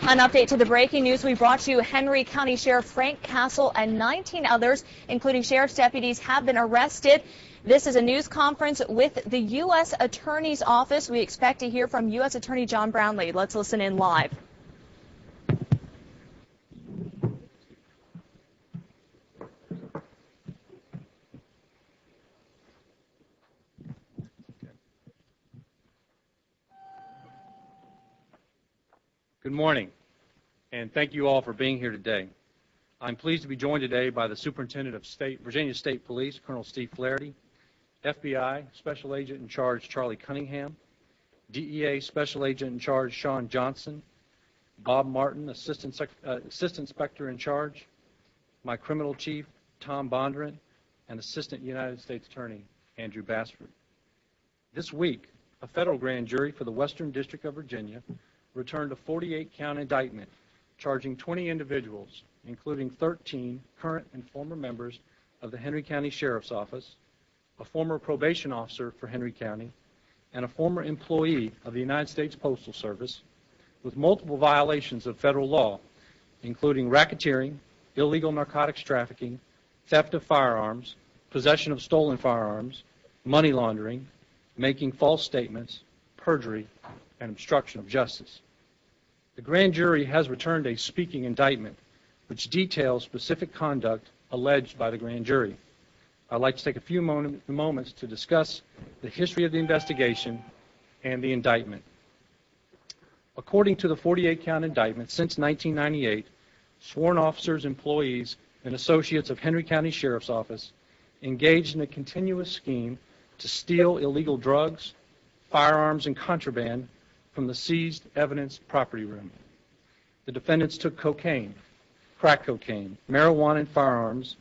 An update to the breaking news we brought you. Henry County Sheriff Frank Castle and 19 others, including sheriff's deputies, have been arrested. This is a news conference with the U.S. Attorney's Office. We expect to hear from U.S. Attorney John Brownlee. Let's listen in live. Good morning, and thank you all for being here today. I'm pleased to be joined today by the Superintendent of Virginia State Police, Colonel Steve Flaherty, FBI Special Agent in Charge Charlie Cunningham, DEA Special Agent in Charge Sean Johnson, Bob Martin, Assistant Inspector in Charge, my Criminal Chief Tom Bondurant, and Assistant United States Attorney Andrew Bassford. This week, a federal grand jury for the Western District of Virginia returned a 48-count indictment charging 20 individuals, including 13 current and former members of the Henry County Sheriff's Office, a former probation officer for Henry County, and a former employee of the United States Postal Service, with multiple violations of federal law, including racketeering, illegal narcotics trafficking, theft of firearms, possession of stolen firearms, money laundering, making false statements, perjury, and obstruction of justice. The grand jury has returned a speaking indictment which details specific conduct alleged by the grand jury. I'd like to take a few moments to discuss the history of the investigation and the indictment. According to the 48-count indictment, since 1998, sworn officers, employees, and associates of Henry County Sheriff's Office engaged in a continuous scheme to steal illegal drugs, firearms, and contraband from the seized evidence property room. The defendants took cocaine, crack cocaine, marijuana, and firearms,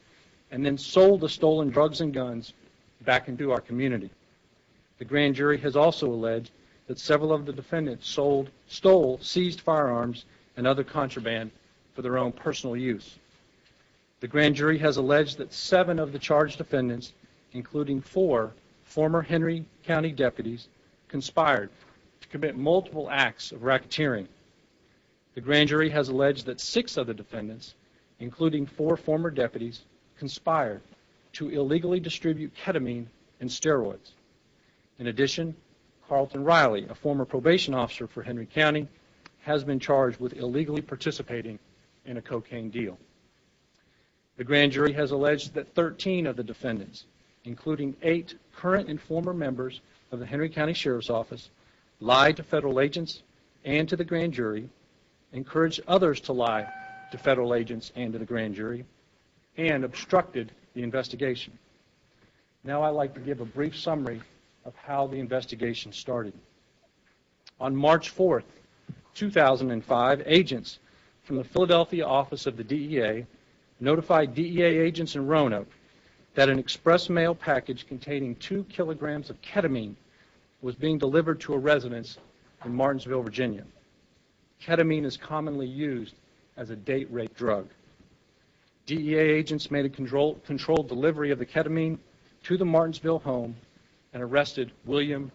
and then sold the stolen drugs and guns back into our community. The grand jury has also alleged that several of the defendants stole seized firearms and other contraband for their own personal use. The grand jury has alleged that 7 of the charged defendants, including 4 former Henry County deputies, conspired to commit multiple acts of racketeering. The grand jury has alleged that 6 of the defendants, including 4 former deputies, conspired to illegally distribute ketamine and steroids. In addition, Carlton Riley, a former probation officer for Henry County, has been charged with illegally participating in a cocaine deal. The grand jury has alleged that 13 of the defendants, including 8 current and former members of the Henry County Sheriff's Office, lied to federal agents and to the grand jury, encouraged others to lie to federal agents and to the grand jury, and obstructed the investigation. Now I'd like to give a brief summary of how the investigation started. On March 4th, 2005, agents from the Philadelphia office of the DEA notified DEA agents in Roanoke that an express mail package containing 2 kilograms of ketamine was being delivered to a residence in Martinsville, Virginia. Ketamine is commonly used as a date rape drug. DEA agents made a controlled delivery of the ketamine to the Martinsville home and arrested William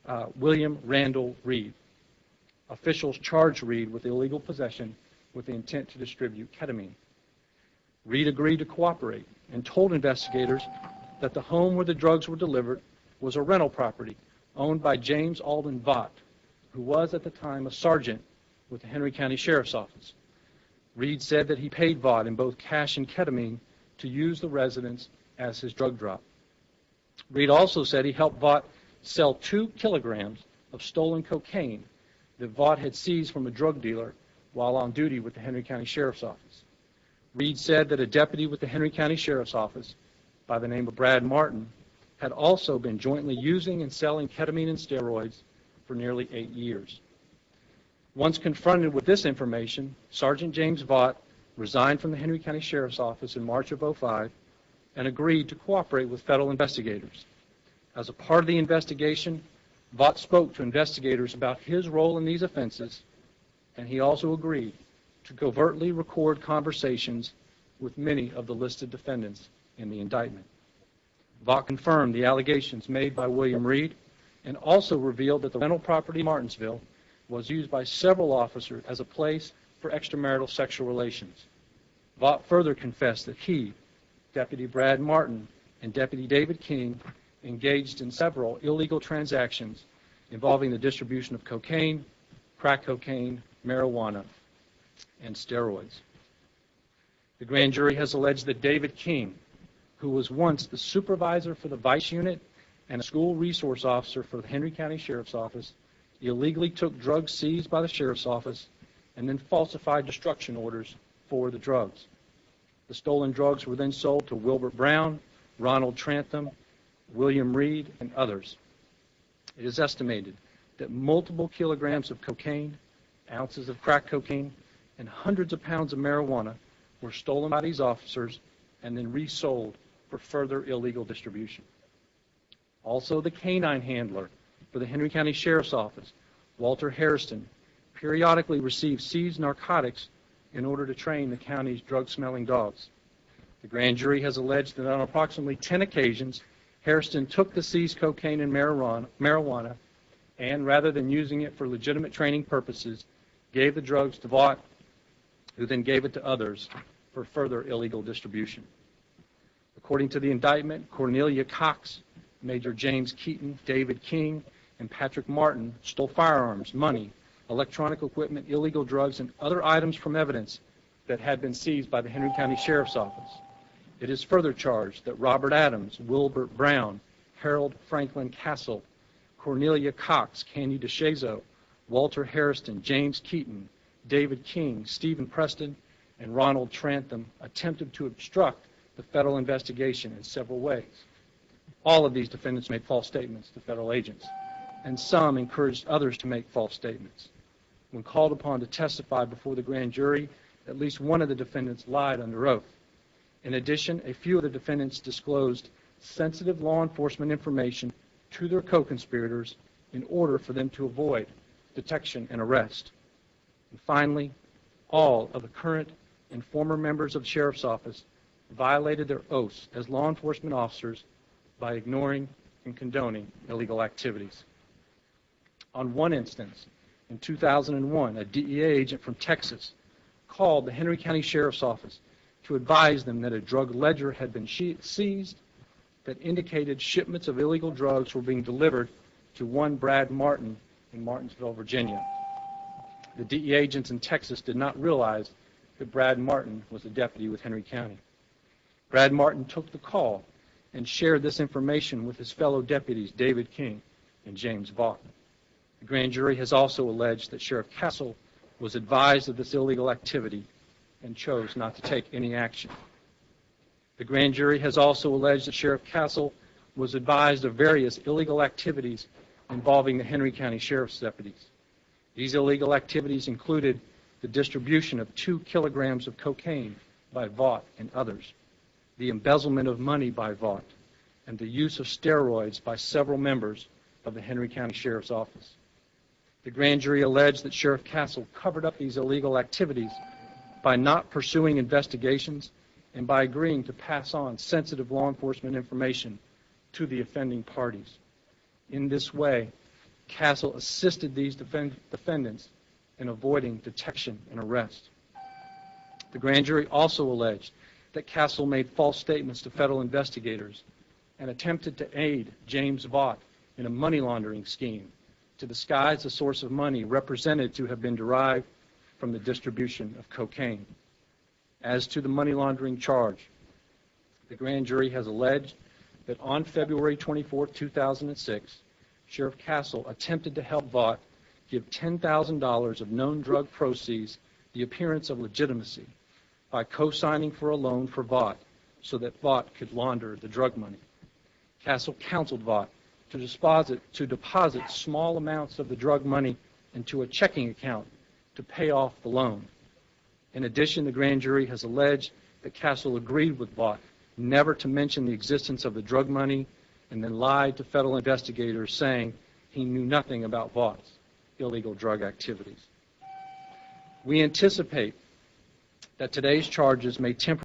Randall Reed. Officials charged Reed with illegal possession with the intent to distribute ketamine. Reed agreed to cooperate and told investigators that the home where the drugs were delivered was a rental property owned by James Alden Vaught, who was at the time a sergeant with the Henry County Sheriff's Office. Reed said that he paid Vaught in both cash and ketamine to use the residence as his drug drop. Reed also said he helped Vaught sell 2 kilograms of stolen cocaine that Vaught had seized from a drug dealer while on duty with the Henry County Sheriff's Office. Reed said that a deputy with the Henry County Sheriff's Office by the name of Brad Martin had also been jointly using and selling ketamine and steroids for nearly 8 years. Once confronted with this information, Sergeant James Vaught resigned from the Henry County Sheriff's Office in March of 2005 and agreed to cooperate with federal investigators. As a part of the investigation, Vaught spoke to investigators about his role in these offenses, and he also agreed to covertly record conversations with many of the listed defendants in the indictment. Vaught confirmed the allegations made by William Reed and also revealed that the rental property in Martinsville was used by several officers as a place for extramarital sexual relations. Vaught further confessed that he, Deputy Brad Martin, and Deputy David King engaged in several illegal transactions involving the distribution of cocaine, crack cocaine, marijuana, and steroids. The grand jury has alleged that David King, who was once the supervisor for the Vice Unit and a school resource officer for the Henry County Sheriff's Office, illegally took drugs seized by the Sheriff's Office and then falsified destruction orders for the drugs. The stolen drugs were then sold to Wilbert Brown, Ronald Trantham, William Reed, and others. It is estimated that multiple kilograms of cocaine, ounces of crack cocaine, and hundreds of pounds of marijuana were stolen by these officers and then resold for further illegal distribution. Also, the canine handler for the Henry County Sheriff's Office, Walter Hairston, periodically received seized narcotics in order to train the county's drug-smelling dogs. The grand jury has alleged that on approximately 10 occasions, Hairston took the seized cocaine and marijuana and, rather than using it for legitimate training purposes, gave the drugs to Vaught, who then gave it to others for further illegal distribution. According to the indictment, Cornelia Cox, Major James Keaton, David King, and Patrick Martin stole firearms, money, electronic equipment, illegal drugs, and other items from evidence that had been seized by the Henry County Sheriff's Office. It is further charged that Robert Adams, Wilbert Brown, Harold Franklin Castle, Cornelia Cox, Candy DeShazo, Walter Hairston, James Keaton, David King, Stephen Preston, and Ronald Trantham attempted to obstruct the federal investigation in several ways. All of these defendants made false statements to federal agents, and some encouraged others to make false statements. When called upon to testify before the grand jury, at least one of the defendants lied under oath. In addition, a few of the defendants disclosed sensitive law enforcement information to their co-conspirators in order for them to avoid detection and arrest. And finally, all of the current and former members of the Sheriff's Office violated their oaths as law enforcement officers by ignoring and condoning illegal activities. On one instance, in 2001, a DEA agent from Texas called the Henry County Sheriff's Office to advise them that a drug ledger had been seized that indicated shipments of illegal drugs were being delivered to one Brad Martin in Martinsville, Virginia. The DEA agents in Texas did not realize that Brad Martin was a deputy with Henry County. Brad Martin took the call and shared this information with his fellow deputies, David King and James Vaught. The grand jury has also alleged that Sheriff Castle was advised of this illegal activity and chose not to take any action. The grand jury has also alleged that Sheriff Castle was advised of various illegal activities involving the Henry County Sheriff's deputies. These illegal activities included the distribution of 2 kilograms of cocaine by Vaught and others, the embezzlement of money by Vaught, and the use of steroids by several members of the Henry County Sheriff's Office. The grand jury alleged that Sheriff Castle covered up these illegal activities by not pursuing investigations and by agreeing to pass on sensitive law enforcement information to the offending parties. In this way, Castle assisted these defendants in avoiding detection and arrest. The grand jury also alleged that Castle made false statements to federal investigators and attempted to aid James Vaught in a money laundering scheme to disguise the source of money represented to have been derived from the distribution of cocaine. As to the money laundering charge, the grand jury has alleged that on February 24, 2006, Sheriff Castle attempted to help Vaught give $10,000 of known drug proceeds the appearance of legitimacy by co-signing for a loan for Vaught so that Vaught could launder the drug money. Castle counseled Vaught to deposit small amounts of the drug money into a checking account to pay off the loan. In addition, the grand jury has alleged that Castle agreed with Vaught never to mention the existence of the drug money and then lied to federal investigators saying he knew nothing about Vaught's illegal drug activities. We anticipate that today's charges may temporarily